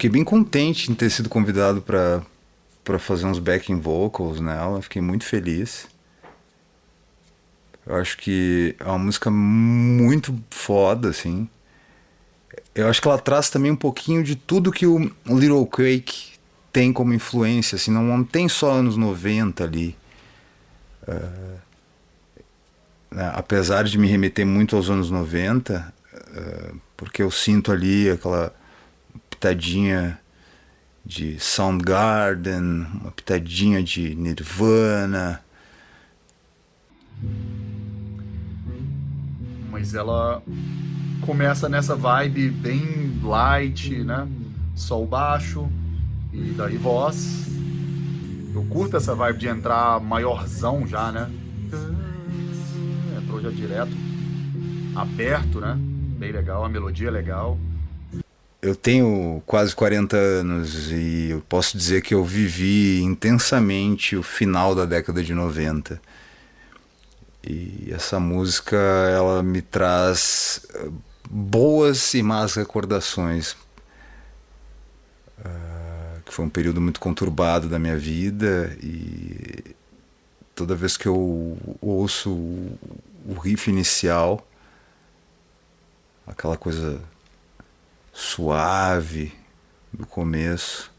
fiquei bem contente em ter sido convidado para fazer uns backing vocals nela. Fiquei muito feliz. Eu acho que é uma música muito foda, assim. Eu acho que ela traz também um pouquinho de tudo que o Little Quake tem como influência, assim, não tem só anos 90 ali. Né? Apesar de me remeter muito aos anos 90, porque eu sinto ali aquela pitadinha de Soundgarden, uma pitadinha de Nirvana. Mas ela começa nessa vibe bem light, né? Sol baixo e daí voz. Eu curto essa vibe de entrar maiorzão já, né? Entrou já direto, aberto, né? Bem legal, a melodia é legal. Eu tenho quase 40 anos e eu posso dizer que eu vivi intensamente o final da década de 90. E essa música, ela me traz boas e más recordações. Que foi um período muito conturbado da minha vida e toda vez que eu ouço o riff inicial, aquela coisa suave do começo,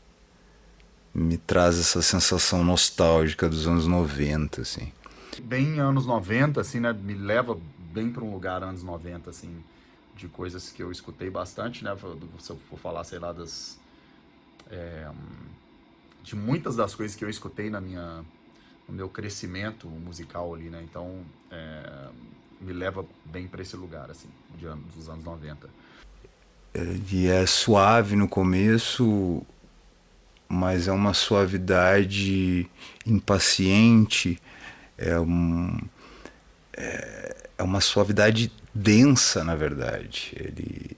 me traz essa sensação nostálgica dos anos 90, assim. Bem anos 90, assim, né? Me leva bem para um lugar anos 90, assim, de coisas que eu escutei bastante, né? Se eu for falar, sei lá, de muitas das coisas que eu escutei no meu crescimento musical ali, né? Então, me leva bem para esse lugar, assim, dos anos 90. E é suave no começo, mas é uma suavidade impaciente, é, um, é uma suavidade densa, na verdade. Ele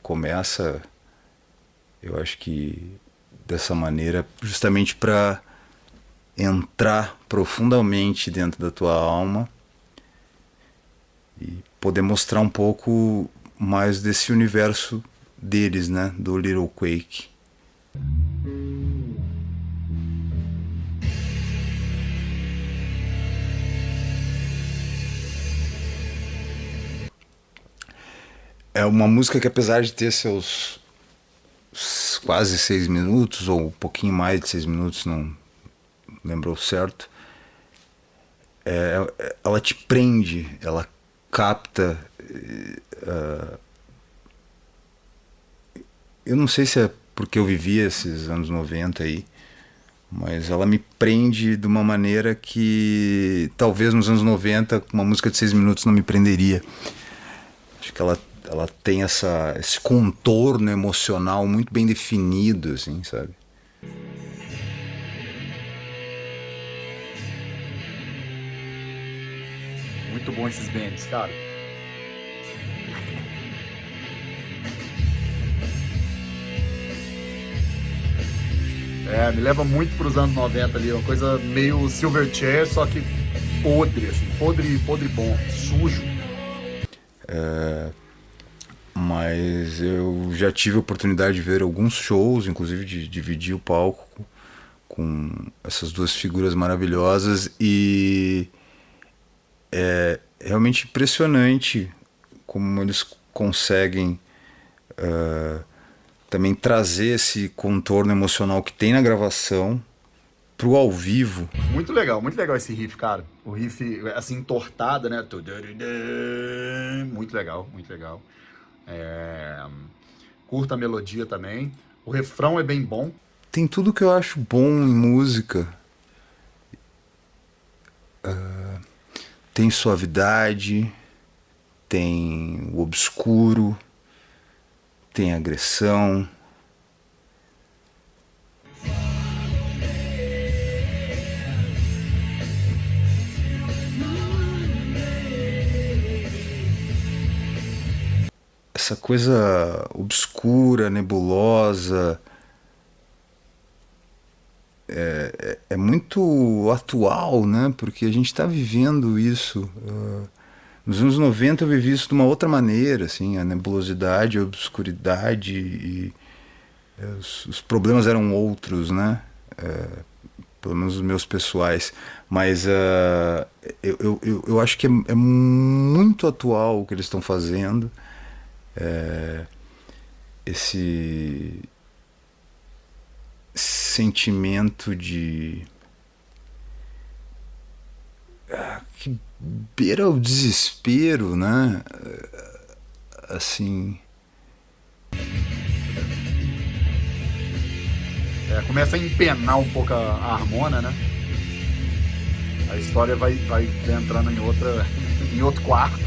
começa, eu acho que dessa maneira, justamente para entrar profundamente dentro da tua alma e poder mostrar um pouco mais desse universo deles, né, do Little Quake. É uma música que, apesar de ter seus quase 6 minutos, ou um pouquinho mais de 6 minutos, não lembrou certo, ela te prende, ela capta. Eu não sei se é porque eu vivi esses anos 90 aí, mas ela me prende de uma maneira que talvez nos anos 90 uma música de 6 minutos não me prenderia. Acho que ela tem esse contorno emocional muito bem definido, assim, sabe? Muito bom esses bands, cara. Me leva muito pros anos 90 ali, uma coisa meio Silverchair, só que podre, assim, podre bom, sujo. Mas eu já tive a oportunidade de ver alguns shows, inclusive de dividir o palco com essas duas figuras maravilhosas, e é realmente impressionante como eles conseguem também trazer esse contorno emocional que tem na gravação pro ao vivo. Muito legal esse riff, cara. O riff, assim, entortada, né? Muito legal, muito legal. É... Curta a melodia também. O refrão é bem bom. Tem tudo que eu acho bom em música. Tem suavidade, tem o obscuro, tem agressão. Essa coisa obscura, nebulosa, é muito atual, né? Porque a gente está vivendo isso. Nos anos 90 eu vivi isso de uma outra maneira, assim, a nebulosidade, a obscuridade. Os problemas eram outros, né? Pelo menos os meus pessoais. Mas eu acho que é muito atual o que eles estão fazendo. Esse sentimento de que beira o desespero, né? Assim. Começa a empenar um pouco a harmona, né? A história vai entrando em outro quarto.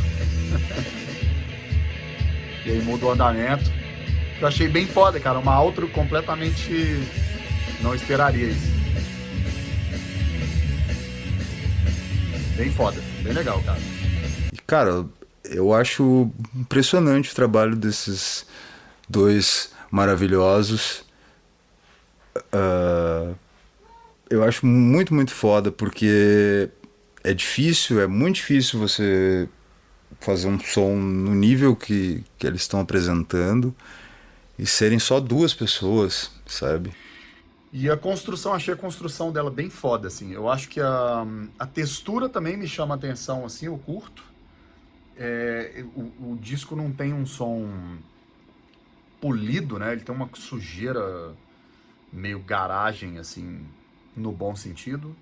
E aí muda o andamento. Eu achei bem foda, cara. Uma outro completamente... Não esperaria isso. Bem foda. Bem legal, cara. E, cara, eu acho impressionante o trabalho desses dois maravilhosos. Eu acho muito, muito foda, porque é muito difícil você fazer um som no nível que eles estão apresentando e serem só duas pessoas, sabe? E a construção, achei a construção dela bem foda, assim. Eu acho que a textura também me chama a atenção, assim, eu curto. O disco não tem um som polido, né? Ele tem uma sujeira meio garagem, assim, no bom sentido.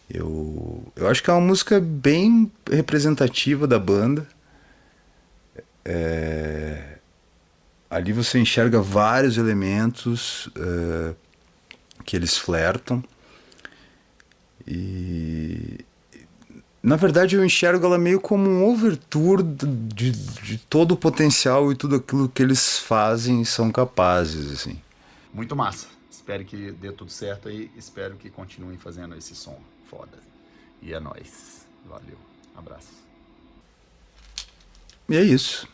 Eu acho que é uma música bem representativa da banda. Ali você enxerga vários elementos que eles flertam. E na verdade eu enxergo ela meio como um overture de todo o potencial e tudo aquilo que eles fazem e são capazes, assim. Muito massa. Espero que dê tudo certo aí. Espero que continuem fazendo esse som foda. E é nóis. Valeu. Abraço. E é isso.